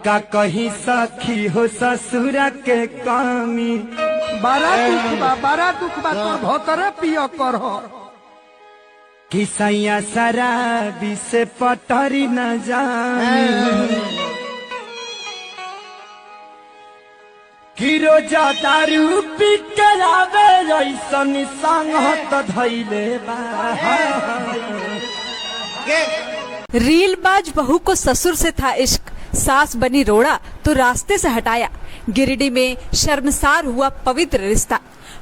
का कहीं सखी हो ससुर के कामी बड़ा दुख बा तोर भोतरे पियो कर किसैया शराबी से पटरी न जामी कि रोजा दारू पी के आवे ऐसन संगत धैले बा। रीलबाज बहू को ससुर से था इश्क, सास बनी रोड़ा तो रास्ते से हटाया। गिरिडीह में शर्मसार हुआ पवित्र रिश्ता।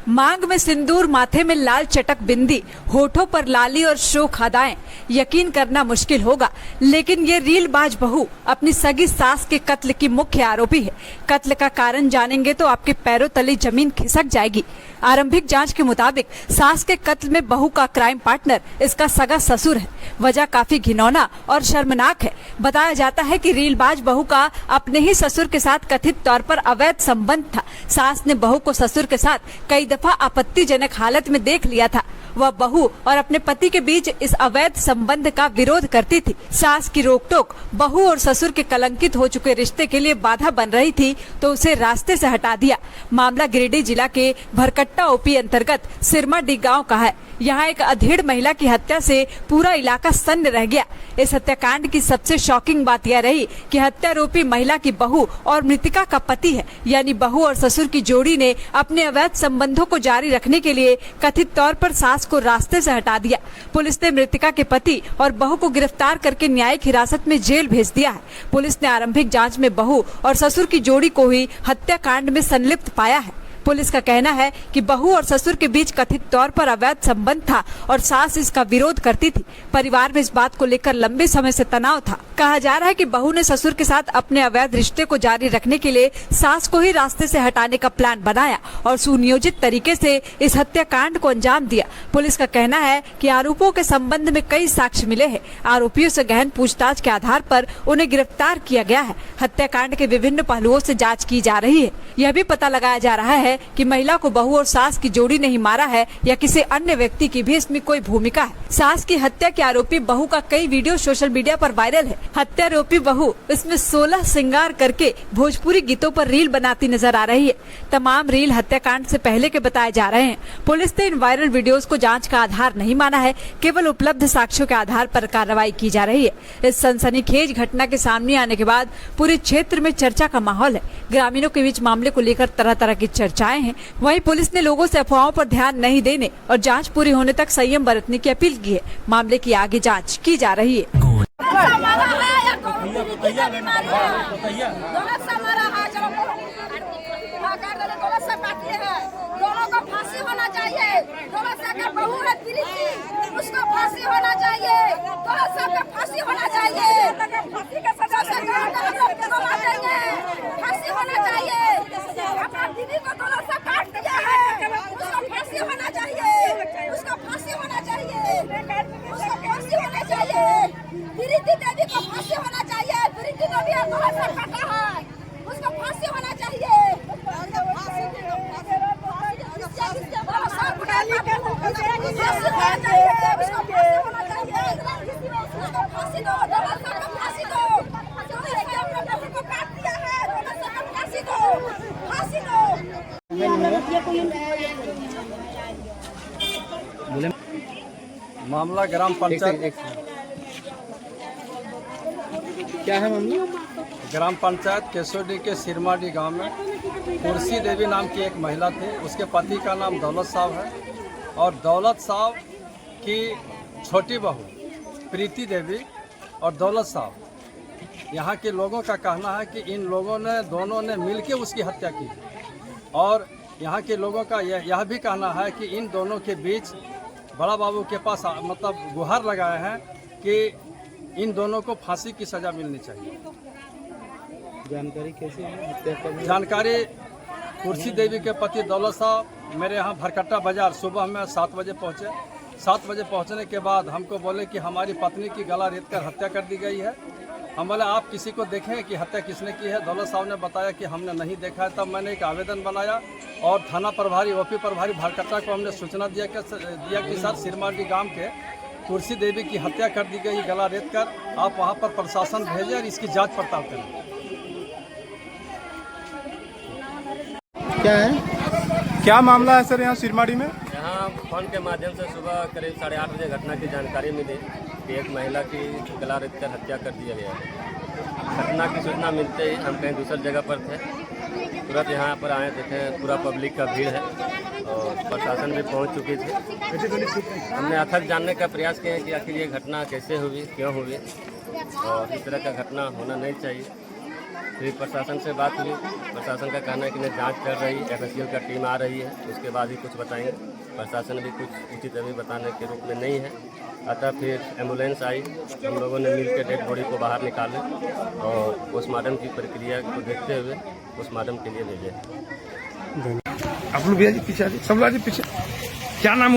मांग में सिंदूर, माथे में लाल चटक बिंदी, होठों पर लाली और शोख अदाएं। यकीन करना मुश्किल होगा, लेकिन ये रीलबाज बहू अपनी सगी सास के कत्ल की मुख्य आरोपी है। कत्ल का कारण जानेंगे तो आपके पैरों तले जमीन खिसक जाएगी। आरंभिक जांच के मुताबिक सास के कत्ल में बहू का क्राइम पार्टनर इसका सगा ससुर है। वजह काफी घिनौना और शर्मनाक है। बताया जाता है कि रीलबाज बहू का अपने ही ससुर के साथ कथित तौर पर अवैध संबंध था। सास ने बहू को ससुर के साथ कई दफा आपत्तिजनक हालत में देख लिया था। वह बहू और अपने पति के बीच इस अवैध संबंध का विरोध करती थी। सास की रोकटोक बहू और ससुर के कलंकित हो चुके रिश्ते के लिए बाधा बन रही थी, तो उसे रास्ते से हटा दिया। मामला गिरिडीह जिला के भरकट्टा ओपी अंतर्गत सिरमाडीह गांव का है। यहाँ एक अधेड़ महिला की हत्या से पूरा इलाका सन्न रह गया। इस हत्याकांड की सबसे शॉकिंग बात यह रही कि हत्यारोपी महिला की बहू और मृतिका का पति है। यानी बहू और ससुर की जोड़ी ने अपने अवैध संबंधों को जारी रखने के लिए कथित तौर पर सास को रास्ते से हटा दिया। पुलिस ने मृतिका के पति और बहू को गिरफ्तार करके न्यायिक हिरासत में जेल भेज दिया है। पुलिस ने आरंभिक जाँच में बहू और ससुर की जोड़ी को ही हत्याकांड में संलिप्त पाया है। पुलिस का कहना है कि बहू और ससुर के बीच कथित तौर पर अवैध संबंध था और सास इसका विरोध करती थी। परिवार में इस बात को लेकर लंबे समय से तनाव था। कहा जा रहा है कि बहू ने ससुर के साथ अपने अवैध रिश्ते को जारी रखने के लिए सास को ही रास्ते से हटाने का प्लान बनाया और सुनियोजित तरीके से इस हत्याकांड को अंजाम दिया। पुलिस का कहना है कि आरोपों के संबंध में कई साक्ष्य मिले हैं। आरोपियों से गहन पूछताछ के आधार पर उन्हें गिरफ्तार किया गया है। हत्याकांड के विभिन्न पहलुओं से जाँच की जा रही है। यह भी पता लगाया जा रहा है कि महिला को बहू और सास की जोड़ी ने ही मारा है या किसी अन्य व्यक्ति की भी इसमें कोई भूमिका है। सास की हत्या के आरोपी बहू का कई वीडियो सोशल मीडिया पर वायरल है। हत्यारोपी बहू इसमें 16 श्रृंगार करके भोजपुरी गीतों पर रील बनाती नजर आ रही है। तमाम रील हत्याकांड से पहले के बताए जा रहे हैं। पुलिस ने इन वायरल वीडियोस को जांच का आधार नहीं माना है, केवल उपलब्ध साक्ष्यों के आधार पर कार्रवाई की जा रही है। इस सनसनीखेज घटना के सामने आने के बाद पूरे क्षेत्र में चर्चा का माहौल है। ग्रामीणों के बीच मामले को लेकर तरह तरह की चर्चाएं हैं। वहीं पुलिस ने लोगों से अफवाहों पर ध्यान नहीं देने और जांच पूरी होने तक संयम बरतने की अपील की है। मामले की आगे जांच की जा रही है। दोनों को फांसी होना चाहिए। दोनों से अगर बहू है उसको फांसी होना चाहिए। दोनों से अगर फांसी होना चाहिए। फांसी का सजा फांसी होना चाहिए। अपना दीदी को दोनों से काट दिया है, उसको फांसी होना चाहिए। उसको फांसी होना चाहिए। उसको फांसी होना चाहिए। प्रीति देवी को फांसी होना चाहिए। प्रीति देवी दोनों से काटा है, उसको फांसी होना चाहिए। मामला ग्राम पंचायत क्या है मामला? ग्राम पंचायत केसोडी के सिरमाडीह गांव में कुर्सी देवी नाम की एक महिला थी। उसके पति का नाम दौलत साहब है और दौलत साहब की छोटी बहू प्रीति देवी और दौलत साहब, यहाँ के लोगों का कहना है कि इन लोगों ने दोनों ने मिलकर उसकी हत्या की और यहाँ के लोगों का यह भी कहना है कि इन दोनों के बीच बड़ा बाबू के पास मतलब गुहार लगाए हैं कि इन दोनों को फांसी की सज़ा मिलनी चाहिए। जानकारी कैसे है हत्या का? जानकारी कुर्सी देवी के पति दौलत साहब मेरे यहाँ भरकट्टा बाजार सुबह में 7 बजे पहुँचे। 7 बजे पहुँचने के बाद हमको बोले कि हमारी पत्नी की गला रेत कर हत्या कर दी गई है। हम बोले आप किसी को देखें कि हत्या किसने की है? दौलत साहब ने बताया कि हमने नहीं देखा है। तब मैंने एक आवेदन बनाया और थाना प्रभारी ओपी प्रभारी भरकट्टा को हमने सूचना दिया कि सर सिरमाडीह गांव के कुर्सी देवी की हत्या कर दी गई गला रेत कर, आप वहां पर प्रशासन भेजें और इसकी जांच पड़ताल करें। क्या है, क्या मामला है सर यहाँ सिरमाड़ी में? यहाँ फोन के माध्यम से सुबह करीब 8:30 बजे घटना की जानकारी मिली कि एक महिला की गला रेतकर हत्या कर दिया गया है। घटना की सूचना मिलते ही हम कहीं दूसरी जगह पर थे, तुरंत यहाँ पर आए, देखें पूरा पब्लिक का भीड़ है और प्रशासन भी पहुँच चुकी थी। हमने अथक जानने का प्रयास किया कि आखिर ये घटना कैसे हुई, क्यों हुई और इस तरह का घटना होना नहीं चाहिए। फिर प्रशासन से बात हुई, प्रशासन का कहना है कि नहीं जांच कर रही, FSL का टीम आ रही है, उसके बाद ही कुछ बताएंगे। प्रशासन भी कुछ उचित अभी बताने के रूप में नहीं है। अतः फिर एम्बुलेंस आई, हम लोगों ने मिल के डेड बॉडी को बाहर निकाले और पोस्टमार्टम की प्रक्रिया को देखते हुए पोस्टमार्टम के लिए भेजे। आप लोग भैया जी पीछे, सब लोग पीछे। क्या नाम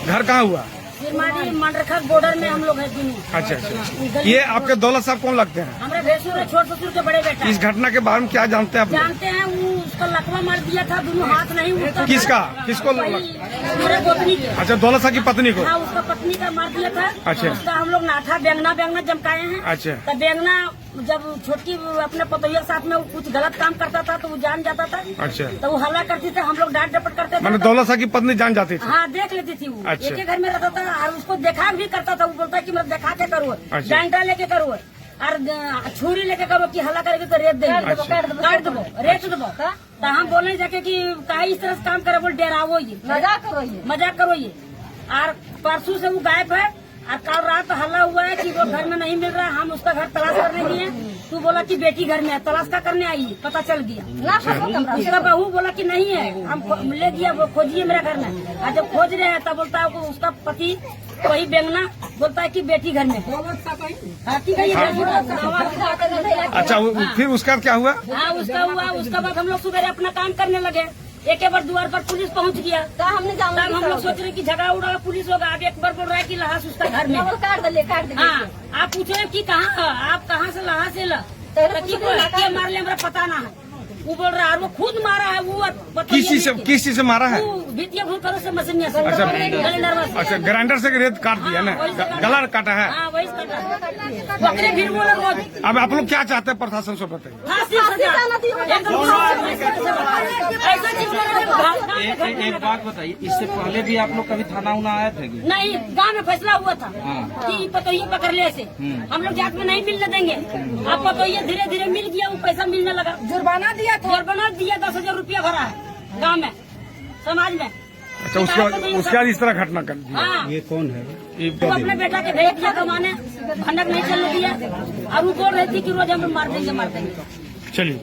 घर कहाँ हुआ? सिरमाड़ी मंडरखा बॉर्डर में हम लोग हैं दोनों। अच्छा। ये आपके दौलत साहब कौन लगते हैं? हमारे भैंसुर छोट ससुर के बड़े बेटा। इस घटना के बारे में क्या जानते हैं आप? जानते हैं वो उसका लकवा मार दिया था, दोनों हाथ नहीं उठता। किसका? किसको? मेरे पत्नी के। अच्छा, दौलत साहब की पत्नी को? हाँ, उसका पत्नी का मार दिया था। अच्छा। उसका हम लोग नाठा बेंगना जमकाए हैं। अच्छा। तो बेंगना जब छोटकी अपने पतोहिया के साथ में कुछ गलत काम करता था तो वो जान जाता था। अच्छा। तो वो हल्ला करती थी, हम लोग डांट डपट करते थे। मैंने दौलत साहब की पत्नी जान जाती थी? हाँ, देख लेती थी वो। अच्छा। एक ही घर में रहता था और उसको देखा भी करता था। वो बोलता कि मैं देखा के करो, डंडा लेके करो और छुरी लेके करो कि हल्ला करेगी तो रेत देंगे, काट दो, रेत दो। तो हम बोले जाके कि काहे इस तरह से काम करे, बोल डरावो ये, मजाक करो ये। और परसों से वो गायब है और कल रात हल्ला हुआ है कि वो घर में नहीं मिल रहा। हम उसका घर तलाश करने गए, तू बोला कि बेटी घर में है, तलाश का करने आई, पता चल गया। उसका बहू बोला कि नहीं है, हम ले दिया, वो खोजिए मेरे घर में। और जब खोज रहे हैं तब बोलता है उसका पति वही बेंगना बोलता है कि बेटी घर में। अच्छा, फिर उसका क्या हुआ? हाँ, उसका हुआ। उसका बाद हम लोग सुबह अपना काम करने लगे, एक बार द्वार पर पुलिस पहुंच गया। तब हम लोग सोच रहे कि झगड़ा उड़ा पुलिस होगा। अब एक बार बोल रहा है कि लहास उसका घर में। हाँ, आप पूछे कि कहाँ, आप कहाँ से लहास से मार ले, हमारा पता ना है। वो बोल रहा है वो खुद मारा है। वो किस चीज से मारा है? वित्तीय भूतरों से मशीन से। अच्छा, ग्राइंडर से रेत काट दिया ना, गला काटा है। हाँ, वही काटा। फिर बोला अब आप लोग क्या चाहते हैं प्रशासन से बताइए? एक बात बताइए, इससे पहले भी आप लोग कभी थाना उना आए थे? नहीं, गांव में फैसला हुआ था कि पतोहिया पकड़ने से हम लोग जात में नहीं मिलने देंगे। अब पतोहिया धीरे धीरे मिल गया, वो पैसा मिलने लगा। जुर्माना दिया 10,000 रुपया भरा है गांव में, समाज में। अच्छा, उसके बाद इस तरह घटना कर दी। हाँ, ये कौन है? वो अपने बेटा के भेज दिया कमाने, भंडक नहीं चलने दिया और वो बोल रही थी कि रोज हम मार देंगे। चलिए।